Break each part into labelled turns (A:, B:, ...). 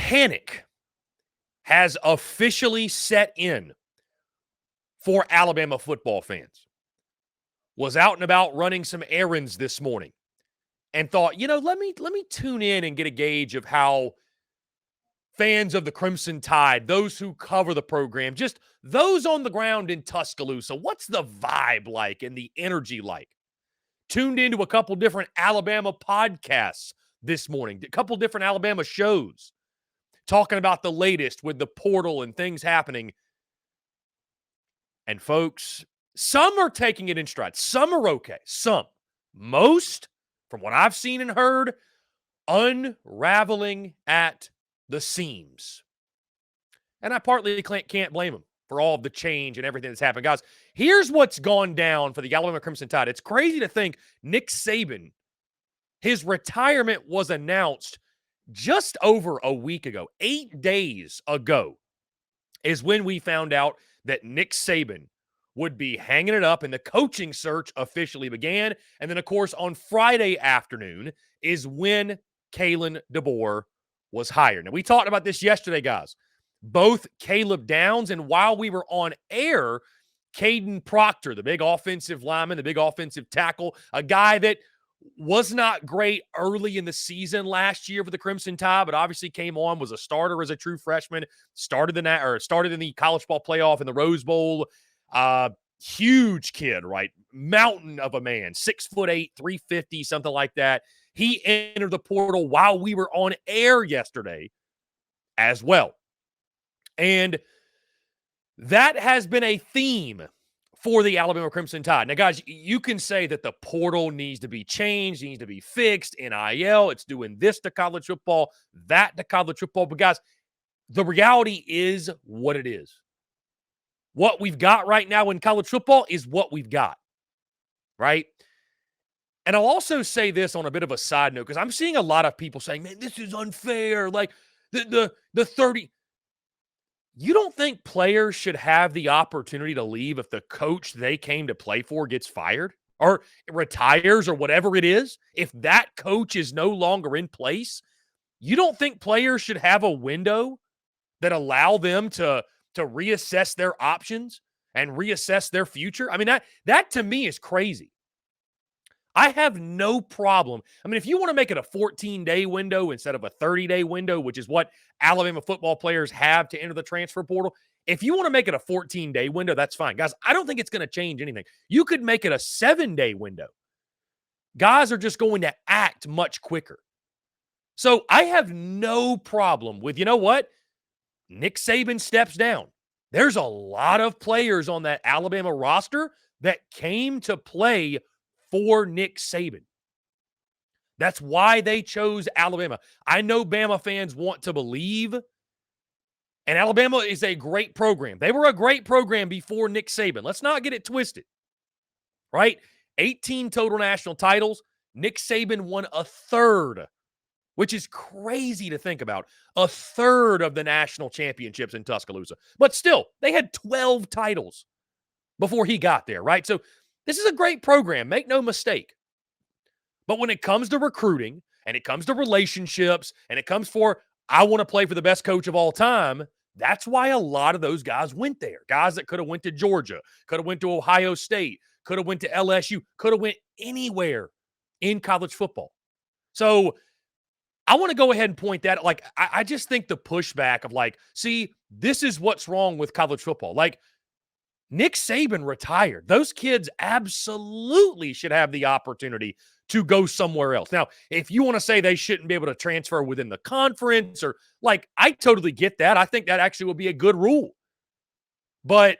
A: panic has officially set in for Alabama football fans. Was out and about running some errands this morning and thought, let me tune in and get a gauge of how fans of the Crimson Tide, those who cover the program, just those on the ground in Tuscaloosa, what's the vibe like and the energy like? Tuned into a couple different Alabama podcasts this morning, a couple different Alabama shows, talking about the latest with the portal and things happening. And folks, some are taking it in stride. Some are okay. Most, from what I've seen and heard, unraveling at the seams. And I partly can't blame them for all of the change and everything that's happened. Guys, here's what's gone down for the Alabama Crimson Tide. It's crazy to think Nick Saban, his retirement was announced just over a week ago. 8 days ago is when we found out that Nick Saban would be hanging it up and the coaching search officially began. And then, of course, on Friday afternoon is when Kalen DeBoer was hired. Now, we talked about this yesterday, guys. Both Caleb Downs and while we were on air, Caden Proctor, the big offensive lineman, the big offensive tackle, a guy that was not great early in the season last year for the Crimson Tide, but obviously came on, was a starter as a true freshman, started in the college ball playoff in the Rose Bowl. Huge kid, right? Mountain of a man, 6'8", 350, something like that. He entered the portal while we were on air yesterday as well. And that has been a theme for the Alabama Crimson Tide. Now, guys, you can say that the portal needs to be changed, needs to be fixed, NIL, it's doing this to college football, that to college football. But, guys, the reality is what it is. What we've got right now in college football is what we've got, right? And I'll also say this on a bit of a side note, because I'm seeing a lot of people saying, man, this is unfair. Like the 30. You don't think players should have the opportunity to leave if the coach they came to play for gets fired or retires or whatever it is? If that coach is no longer in place, you don't think players should have a window that allow them to reassess their options and reassess their future? I mean, that to me is crazy. I have no problem. I mean, if you want to make it a 14-day window instead of a 30-day window, which is what Alabama football players have to enter the transfer portal, if you want to make it a 14-day window, that's fine. Guys, I don't think it's going to change anything. You could make it a 7-day window. Guys are just going to act much quicker. So I have no problem with, you know what? Nick Saban steps down. There's a lot of players on that Alabama roster that came to play for Nick Saban. That's why they chose Alabama. I know Bama fans want to believe, and Alabama is a great program. They were a great program before Nick Saban. Let's not get it twisted, right? 18 total national titles. Nick Saban won a third, which is crazy to think about. A third of the national championships in Tuscaloosa. But still, they had 12 titles before he got there, right? So this is a great program, make no mistake. But when it comes to recruiting and it comes to relationships and it comes for, I want to play for the best coach of all time, that's why a lot of those guys went there. Guys that could have went to Georgia, could have went to Ohio State, could have went to LSU, could have went anywhere in college football. So I want to go ahead and point that, like, I just think the pushback of like, see, this is what's wrong with college football. Like, Nick Saban retired. Those kids absolutely should have the opportunity to go somewhere else. Now, if you want to say they shouldn't be able to transfer within the conference or like, I totally get that. I think that actually would be a good rule. But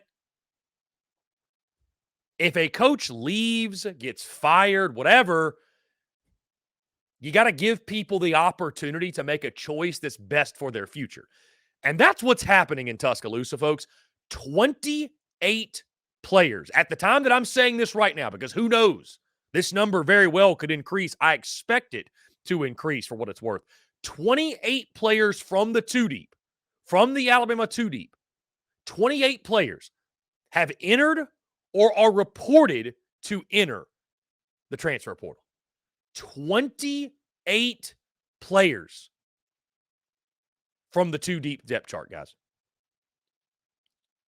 A: if a coach leaves, gets fired, whatever, you got to give people the opportunity to make a choice that's best for their future. And that's what's happening in Tuscaloosa, folks. 28 players. At the time that I'm saying this right now, because who knows? This number very well could increase. I expect it to increase for what it's worth. 28 players from the two deep, from the Alabama two deep, 28 players have entered or are reported to enter the transfer portal. 28 players from the 2 deep depth chart, guys.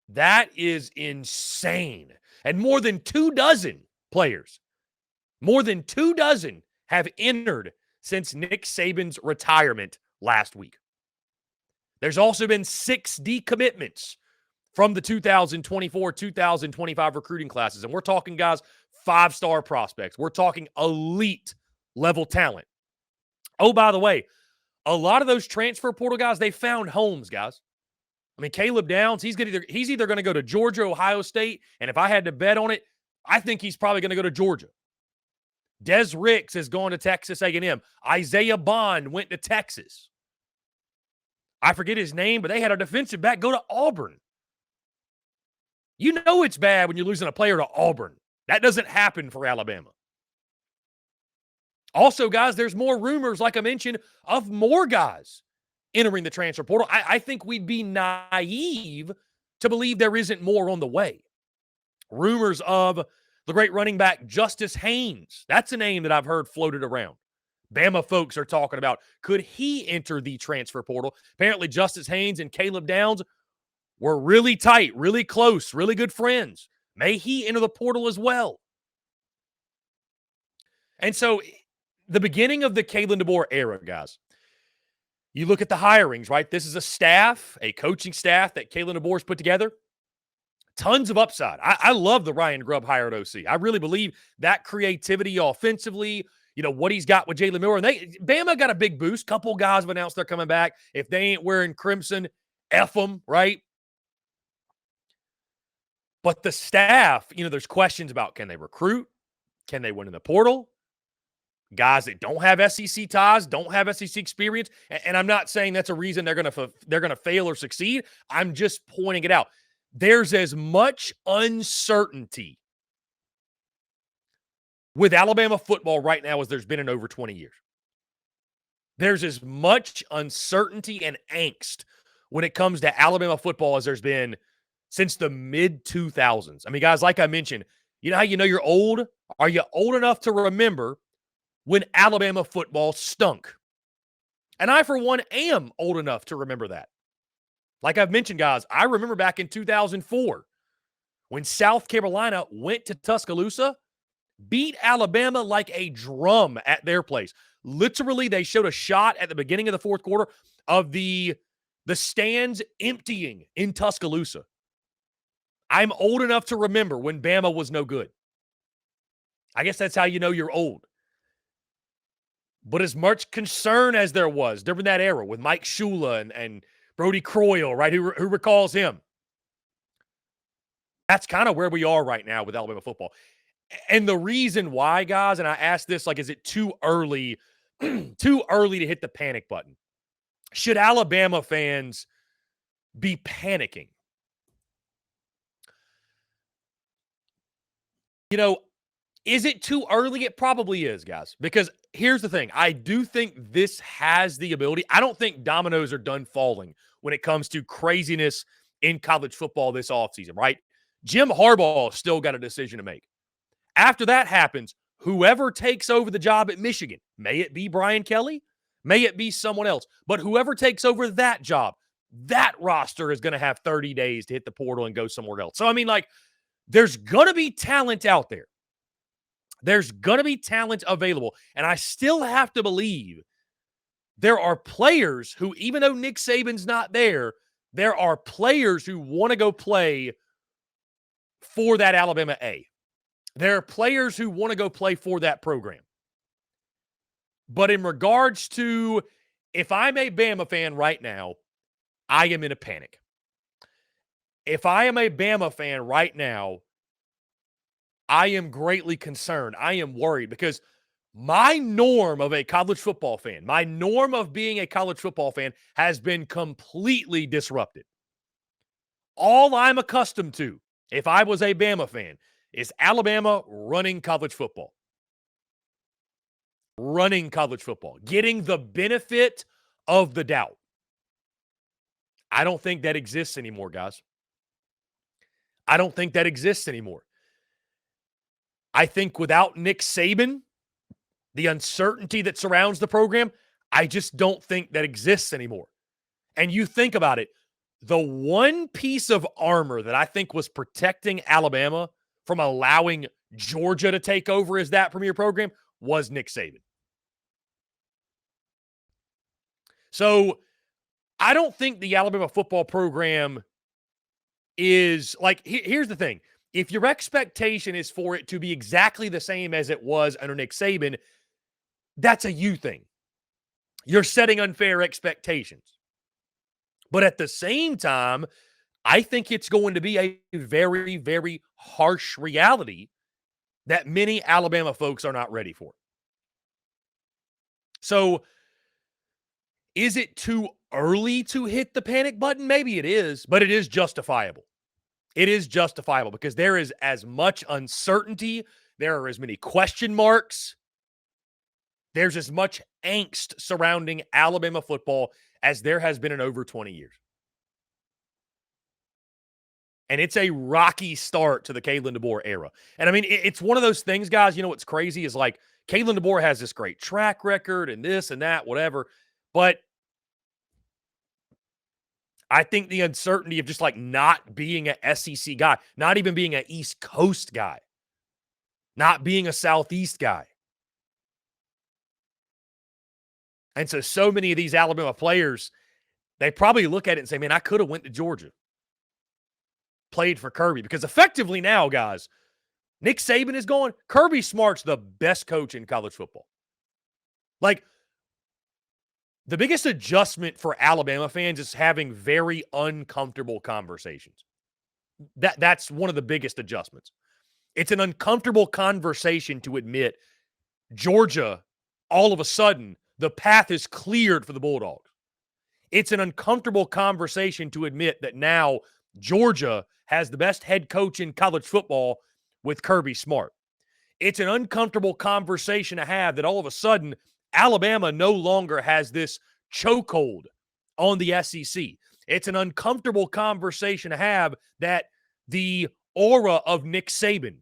A: That is insane. And more than 24 players, more than 24 have entered since Nick Saban's retirement last week. There's also been 6 decommitments from the 2024-2025 recruiting classes. And we're talking, guys, 5-star prospects. We're talking elite level talent. Oh, by the way, a lot of those transfer portal guys, they found homes, guys. I mean, Caleb Downs, he's either going to go to Georgia, Ohio State, and if I had to bet on it, I think he's probably going to go to Georgia. Des Ricks is going to Texas A&M. Isaiah Bond went to Texas. I forget his name, but they had a defensive back go to Auburn. You know it's bad when you're losing a player to Auburn. That doesn't happen for Alabama. Also, guys, there's more rumors, like I mentioned, of more guys entering the transfer portal. I think we'd be naive to believe there isn't more on the way. Rumors of the great running back Justice Haynes. That's a name that I've heard floated around. Bama folks are talking about, could he enter the transfer portal? Apparently, Justice Haynes and Caleb Downs were really tight, really close, really good friends. May he enter the portal as well? And so, the beginning of the Kalen DeBoer era, guys, you look at the hirings, right? This is a staff, a coaching staff that Kalen DeBoer's put together. Tons of upside. I love the Ryan Grubb hire at OC. I really believe that creativity offensively, what he's got with Jalen Miller. And Bama got a big boost. Couple guys have announced they're coming back. If they ain't wearing crimson, F them, right? But the staff, there's questions about, can they recruit? Can they win in the portal? Guys that don't have SEC ties, don't have SEC experience. And I'm not saying that's a reason they're going to fail or succeed. I'm just pointing it out. There's as much uncertainty with Alabama football right now as there's been in over 20 years. There's as much uncertainty and angst when it comes to Alabama football as there's been since the mid-2000s. I mean, guys, like I mentioned, you know how you know you're old? Are you old enough to remember when Alabama football stunk? And I, for one, am old enough to remember that. Like I've mentioned, guys, I remember back in 2004 when South Carolina went to Tuscaloosa, beat Alabama like a drum at their place. Literally, they showed a shot at the beginning of the fourth quarter of the stands emptying in Tuscaloosa. I'm old enough to remember when Bama was no good. I guess that's how you know you're old. But as much concern as there was during that era with Mike Shula and Brody Croyle, right, who recalls him, that's kind of where we are right now with Alabama football. And the reason why, guys, and I asked this, is it too early to hit the panic button? Should Alabama fans be panicking? Is it too early? It probably is, guys, because here's the thing. I do think this has the ability. I don't think dominoes are done falling when it comes to craziness in college football this offseason, right? Jim Harbaugh still got a decision to make. After that happens, whoever takes over the job at Michigan, may it be Brian Kelly, may it be someone else, but whoever takes over that job, that roster is going to have 30 days to hit the portal and go somewhere else. So, I mean, there's going to be talent out there. There's going to be talent available. And I still have to believe there are players who, even though Nick Saban's not there are players who want to go play for that Alabama A. There are players who want to go play for that program. But in regards to, if I'm a Bama fan right now, I am in a panic. If I am a Bama fan right now, I am greatly concerned. I am worried because my norm of a college football fan, my norm of being a college football fan has been completely disrupted. All I'm accustomed to, if I was a Bama fan, is Alabama running college football. Running college football. Getting the benefit of the doubt. I don't think that exists anymore, guys. I don't think that exists anymore. I think without Nick Saban, the uncertainty that surrounds the program, I just don't think that exists anymore. And you think about it, the one piece of armor that I think was protecting Alabama from allowing Georgia to take over as that premier program was Nick Saban. So I don't think the Alabama football program is like, here's the thing. If your expectation is for it to be exactly the same as it was under Nick Saban, that's a you thing. You're setting unfair expectations. But at the same time, I think it's going to be a very, very harsh reality that many Alabama folks are not ready for. So, is it too early to hit the panic button? Maybe it is, but it is justifiable. It is justifiable because there is as much uncertainty. There are as many question marks. There's as much angst surrounding Alabama football as there has been in over 20 years. And it's a rocky start to the Kalen DeBoer era. And I mean, it's one of those things, guys, you know what's crazy is like Kalen DeBoer has this great track record and this and that, whatever. But I think the uncertainty of just like not being an SEC guy, not even being an East Coast guy, not being a Southeast guy. And so many of these Alabama players, they probably look at it and say, man, I could have went to Georgia, played for Kirby. Because effectively now, guys, Nick Saban is gone. Kirby Smart's the best coach in college football. Like, the biggest adjustment for Alabama fans is having very uncomfortable conversations. That's one of the biggest adjustments. It's an uncomfortable conversation to admit Georgia, all of a sudden, the path is cleared for the Bulldogs. It's an uncomfortable conversation to admit that now Georgia has the best head coach in college football with Kirby Smart. It's an uncomfortable conversation to have that all of a sudden Alabama no longer has this chokehold on the SEC. It's an uncomfortable conversation to have that the aura of Nick Saban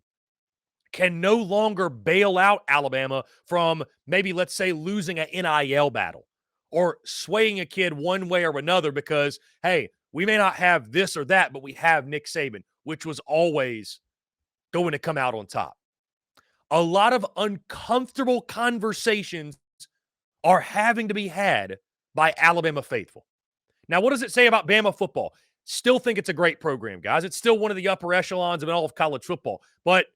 A: can no longer bail out Alabama from maybe, let's say, losing an NIL battle or swaying a kid one way or another because, hey, we may not have this or that, but we have Nick Saban, which was always going to come out on top. A lot of uncomfortable conversations are having to be had by Alabama faithful. Now, what does it say about Bama football? Still think it's a great program, guys. It's still one of the upper echelons of all of college football. But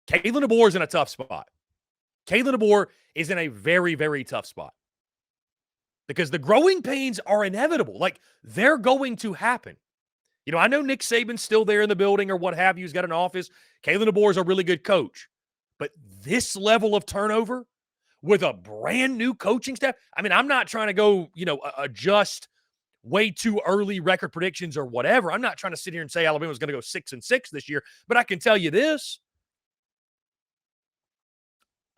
A: Kalen DeBoer is in a tough spot. Kalen DeBoer is in a very, very tough spot. Because the growing pains are inevitable. Like, they're going to happen. You know, I know Nick Saban's still there in the building or what have you. He's got an office. Kalen DeBoer is a really good coach. But this level of turnover with a brand new coaching staff, I mean, I'm not trying to go, adjust way too early record predictions or whatever. I'm not trying to sit here and say Alabama's going to go 6-6 this year. But I can tell you this.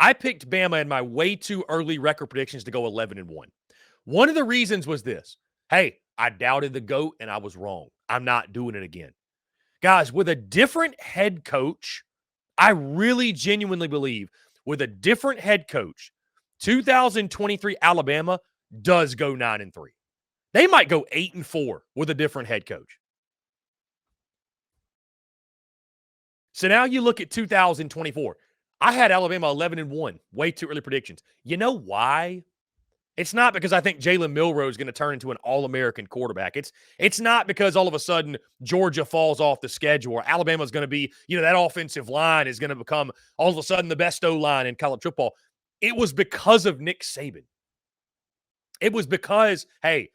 A: I picked Bama in my way too early record predictions to go 11-1. One of the reasons was this. Hey, I doubted the GOAT and I was wrong. I'm not doing it again. Guys, with a different head coach, I really genuinely believe with a different head coach, 2023 Alabama does go 9-3. They might go 8-4 with a different head coach. So now you look at 2024. I had Alabama 11-1, way too early predictions. You know why? It's not because I think Jalen Milroe is going to turn into an All-American quarterback. It's not because all of a sudden Georgia falls off the schedule or Alabama's going to be, that offensive line is going to become all of a sudden the best O-line in college football. It was because of Nick Saban. It was because, hey,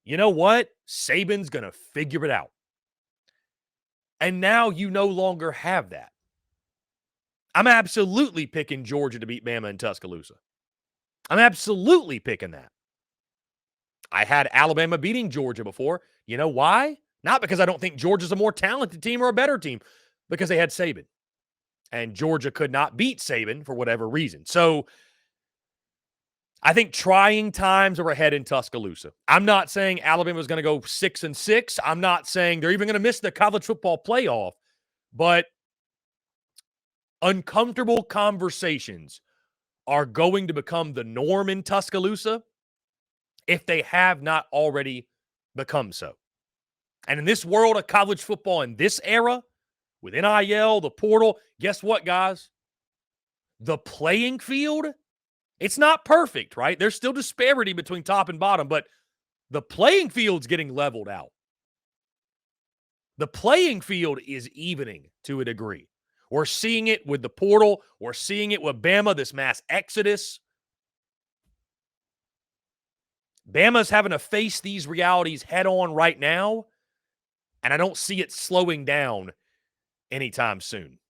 A: you know what? Saban's going to figure it out. And now you no longer have that. I'm absolutely picking Georgia to beat Bama in Tuscaloosa. I'm absolutely picking that. I had Alabama beating Georgia before. You know why? Not because I don't think Georgia's a more talented team or a better team, because they had Saban. And Georgia could not beat Saban for whatever reason. So I think trying times are ahead in Tuscaloosa. I'm not saying Alabama's going to go 6-6. I'm not saying they're even going to miss the college football playoff. But uncomfortable conversations are going to become the norm in Tuscaloosa. if they have not already become so. And in this world of college football, in this era, with NIL, the portal, guess what, guys? The playing field, it's not perfect, right? There's still disparity between top and bottom, but the playing field's getting leveled out. The playing field is evening to a degree. We're seeing it with the portal. We're seeing it with Bama, this mass exodus. Bama's having to face these realities head on right now, and I don't see it slowing down anytime soon.